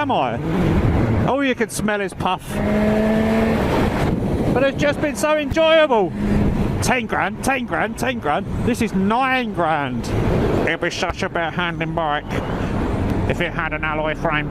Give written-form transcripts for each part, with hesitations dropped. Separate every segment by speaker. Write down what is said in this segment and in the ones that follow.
Speaker 1: am I? All you can smell is puff. But it's just been so enjoyable. 10 grand, 10 grand, 10 grand. This is 9 grand. It'd be such a better handling bike if it had an alloy frame.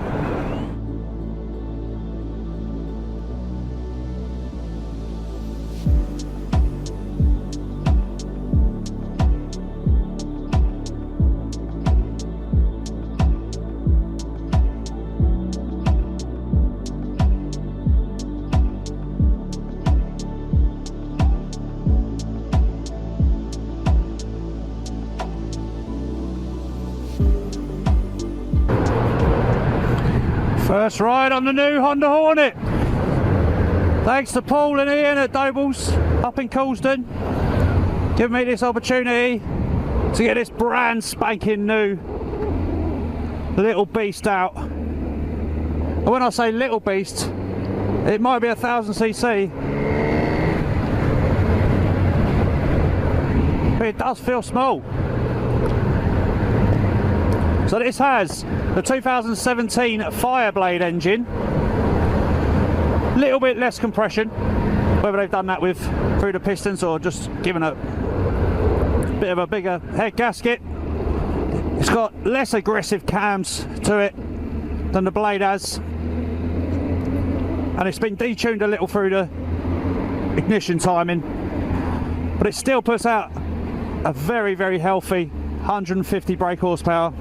Speaker 1: First ride on the new Honda Hornet. Thanks to Paul and Ian at Doble's up in Coulsdon, giving me this opportunity to get this brand spanking new little beast out. And when I say little beast, it might be 1000cc, but it does feel small. So this has the 2017 Fireblade engine, little bit less compression, whether they've done that with through the pistons or just given a bit of a bigger head gasket. It's got less aggressive cams to it than the Blade has, and it's been detuned a little through the ignition timing, but it still puts out a very, very healthy 150 brake horsepower.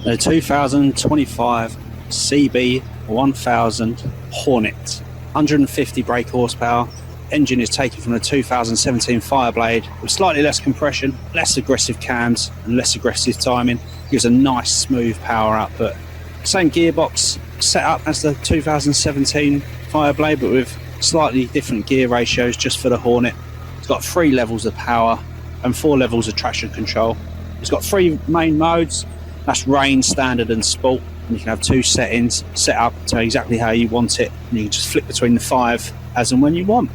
Speaker 2: The 2025 CB 1000 Hornet, 150 brake horsepower. Engine is taken from the 2017 Fireblade with slightly less compression, less aggressive cams and less aggressive timing. Gives a nice smooth power output. Same gearbox setup as the 2017 Fireblade, but with slightly different gear ratios just for the Hornet. It's got 3 levels of power and 4 levels of traction control. It's got 3 main modes. That's rain, standard and sport, and you can have 2 settings set up to exactly how you want it, and you can just flick between the 5 as and when you want.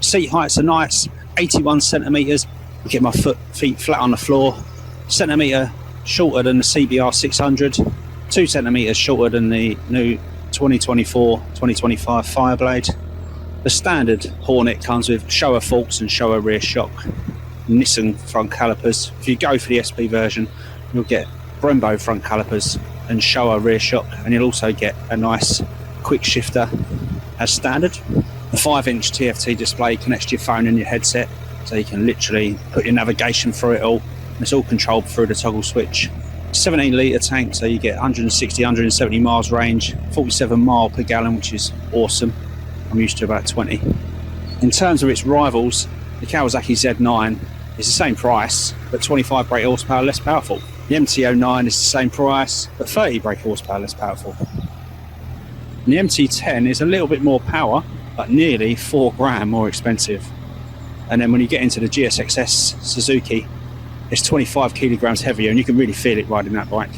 Speaker 2: Seat heights are nice, 81 centimetres. I get my feet flat on the floor, centimetre shorter than the CBR 600, 2 centimetres shorter than the new 2024-2025 Fireblade. The standard Hornet comes with Showa forks and Showa rear shock, Nissan front calipers. If you go for the SP version, you'll get Brembo front calipers and Showa rear shock, and you'll also get a nice quick shifter as standard. The 5-inch TFT display connects to your phone and your headset, so you can literally put your navigation through it all. It's all controlled through the toggle switch. 17 litre tank, so you get 160, 170 miles range, 47 mile per gallon, which is awesome. I'm used to about 20. In terms of its rivals, the Kawasaki Z9 is the same price, but 25 brake horsepower less powerful. The MT-09 is the same price, but 30 brake horsepower less powerful. And the MT-10 is a little bit more power, but nearly 4 grand more expensive. And then when you get into the GSXS Suzuki, it's 25 kilograms heavier, and you can really feel it riding that bike.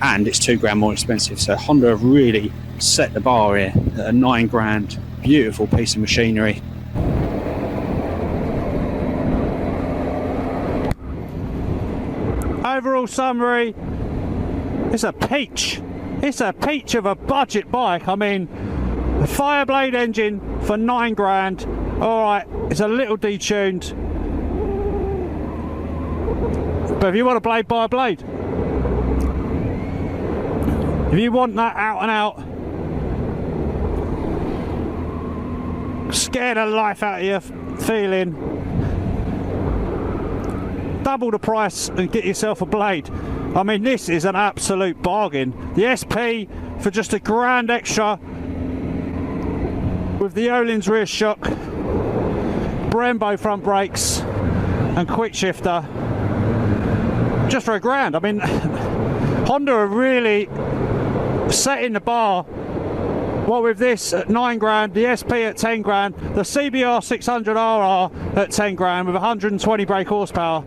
Speaker 2: And it's 2 grand more expensive. So Honda have really set the bar here at a 9 grand, beautiful piece of machinery.
Speaker 1: Overall summary, it's a peach. It's a peach of a budget bike. I mean, a Fireblade engine for 9 grand. All right, it's a little detuned, but if you want a blade, buy a blade. If you want that out and out, scare the life out of you feeling, double the price and get yourself a blade. I mean, this is an absolute bargain. The SP for just a grand extra with the Öhlins rear shock, Brembo front brakes and quick shifter, just for a grand. I mean, Honda are really setting the bar. What with this at 9 grand, the SP at 10 grand, the CBR 600 RR at 10 grand with 120 brake horsepower.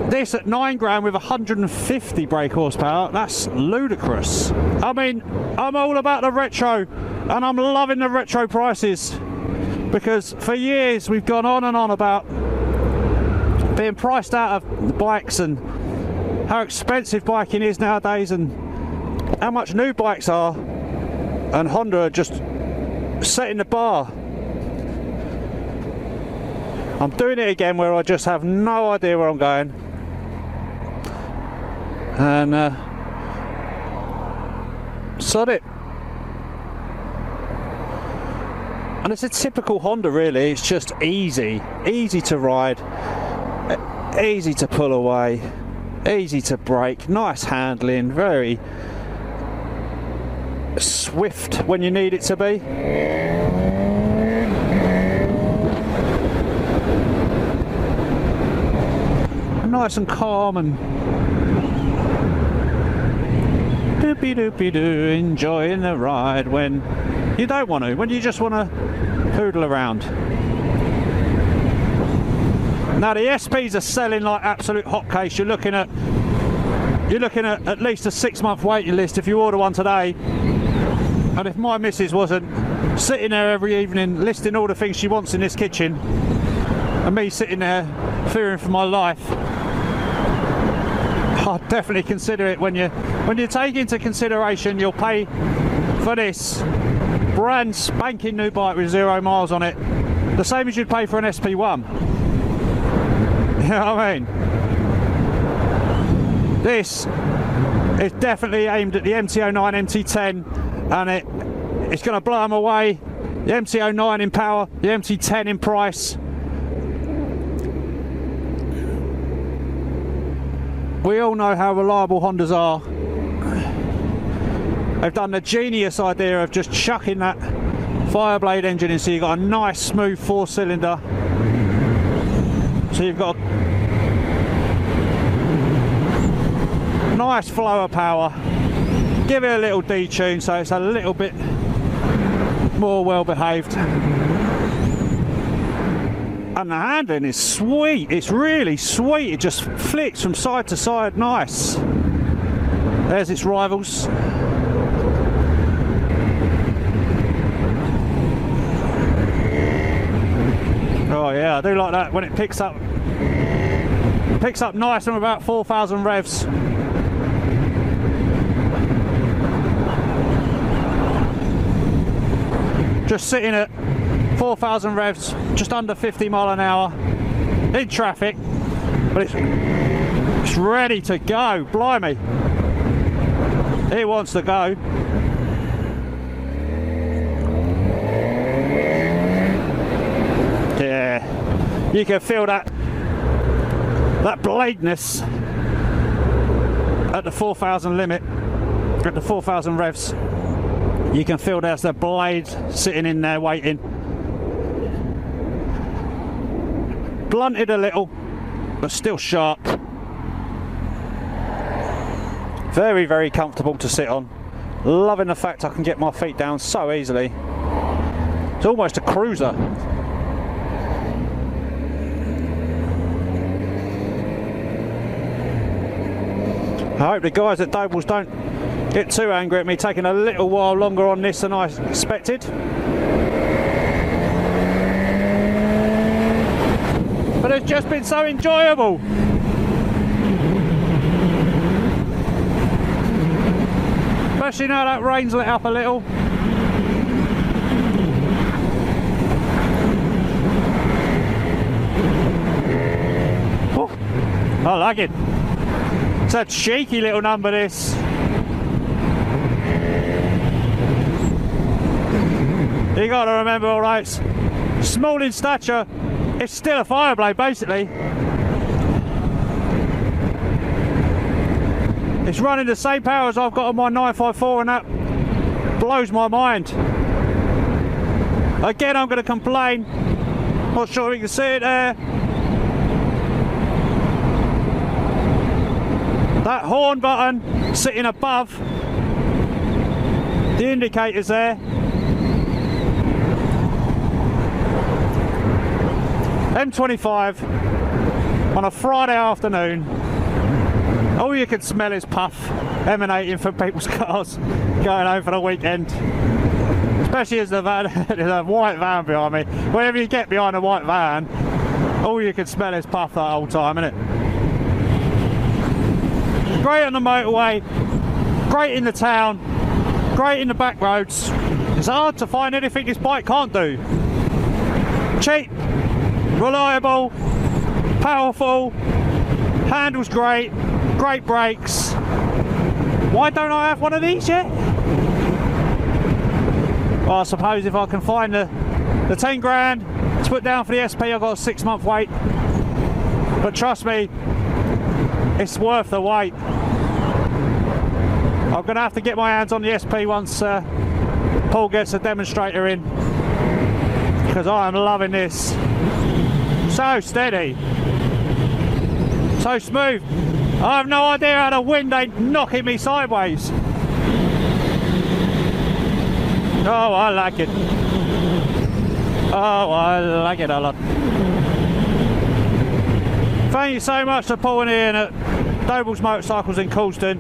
Speaker 1: This at 9 grand with 150 brake horsepower, that's ludicrous. I mean, I'm all about the retro, and I'm loving the retro prices, because for years we've gone on and on about being priced out of bikes and how expensive biking is nowadays and how much new bikes are, and Honda are just setting the bar. I'm doing it again where I just have no idea where I'm going, and sod it. And it's a typical Honda really. It's just easy to ride, easy to pull away, easy to brake, nice handling, very swift when you need it to be. Nice and calm and doopy doopy doo, enjoying the ride when you don't want to, when you just want to poodle around. Now the SPs are selling like absolute hotcakes. You're looking at least a 6-month waiting list if you order one today. And if my missus wasn't sitting there every evening listing all the things she wants in this kitchen, and me sitting there fearing for my life, I'd definitely consider it. When you take into consideration you'll pay for this brand spanking new bike with 0 miles on it, the same as you'd pay for an SP1. You know what I mean? This is definitely aimed at the MT09, MT10, and it's going to blow them away. The MT09 in power, the MT10 in price. We all know how reliable Hondas are. They've done the genius idea of just chucking that Fireblade engine in, so you've got a nice smooth 4-cylinder. So you've got a nice flow of power. Give it a little detune so it's a little bit more well behaved. And the handling is sweet, it's really sweet, it just flicks from side to side, nice. There's its rivals. Oh yeah, I do like that when it picks up nice from about 4,000 revs. Just sitting at 4,000 revs, just under 50 mile an hour in traffic, but it's ready to go. Blimey, it wants to go. Yeah, you can feel that bladeness at the 4,000 limit, at the 4,000 revs. You can feel there's the blade sitting in there waiting. Blunted a little, but still sharp. Very, very comfortable to sit on. Loving the fact I can get my feet down so easily. It's almost a cruiser. I hope the guys at Doble's don't get too angry at me taking a little while longer on this than I expected. But it's just been so enjoyable. Especially now that rain's lit up a little. Oh, I like it. It's a cheeky little number, this. You got to remember, all right, small in stature, it's still a Fireblade basically. It's running the same power as I've got on my 954, and that blows my mind. Again, I'm going to complain. Not sure you can see it there. That horn button sitting above the indicators there. M25 on a Friday afternoon. All you can smell is puff emanating from people's cars going home for the weekend. Especially as the van, there's a white van behind me. Whenever you get behind a white van, all you can smell is puff that whole time, innit? Great on the motorway, great in the town, great in the back roads. It's hard to find anything this bike can't do. Cheap, reliable, powerful, handles great, great brakes. Why don't I have one of these yet? Well, I suppose if I can find the 10 grand to put down for the SP, I've got a 6-month wait. But trust me, it's worth the wait. I'm going to have to get my hands on the SP once Paul gets a demonstrator in, because I am loving this. So steady, so smooth. I have no idea how the wind ain't knocking me sideways. Oh, I like it. Oh, I like it a lot. Thank you so much to Paul and Ian at Doble Motorcycles in Coulsdon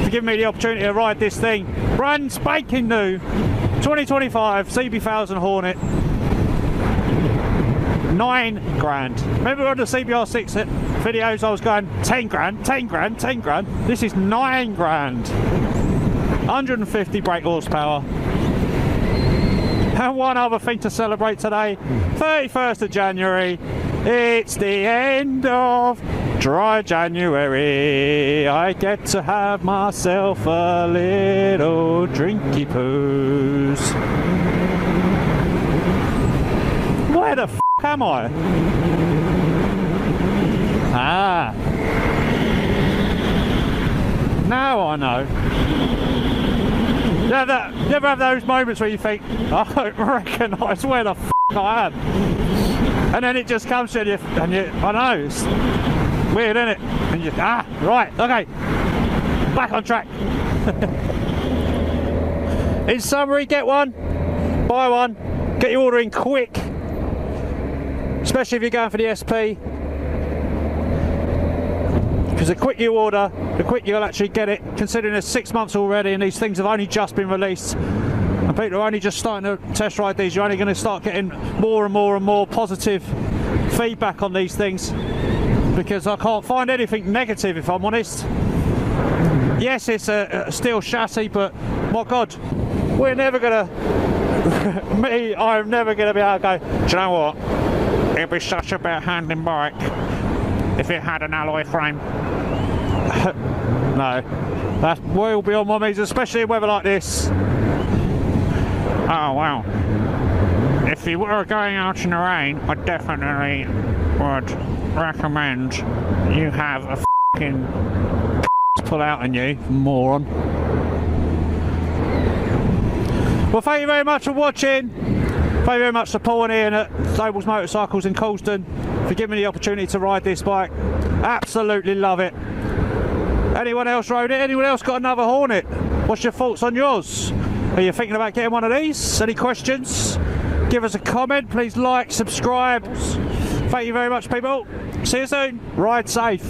Speaker 1: for giving me the opportunity to ride this thing. Brand spanking new 2025 CB1000 Hornet. 9 grand. Remember on the CBR 6 videos I was going 10 grand, 10 grand, 10 grand. This is 9 grand. 150 brake horsepower. And one other thing to celebrate today, 31st of January, it's the end of dry January. I get to have myself a little drinky poos. Where the f am I? Ah. Now I know. You ever have those moments where you think, I don't recognise where the f I am, and then it just comes to you, and I know, it's weird, isn't it? And you, right, okay, back on track. In summary, get one, buy one, get your order in quick, especially if you're going for the SP. Because the quick you order, the quick you'll actually get it, considering there's 6 months already and these things have only just been released and people are only just starting to test ride these. You're only going to start getting more and more and more positive feedback on these things, because I can't find anything negative, if I'm honest. Yes, it's a steel chassis, but my God, we're never going to I'm never going to be able to go, do you know what, it'd be such a better handling bike if it had an alloy frame. No, that will be on my knees, especially in weather like this. Oh wow. If you were going out in the rain, I definitely would recommend you have a f***ing pull out on you, moron. Well, thank you very much for watching. Thank you very much to Paul and Ian at Doble Motorcycles in Coulsdon for giving me the opportunity to ride this bike. Absolutely love it. Anyone else rode it? Anyone else got another Hornet? What's your thoughts on yours? Are you thinking about getting one of these? Any questions? Give us a comment. Please like, subscribe. Thank you very much, people. See you soon. Ride safe.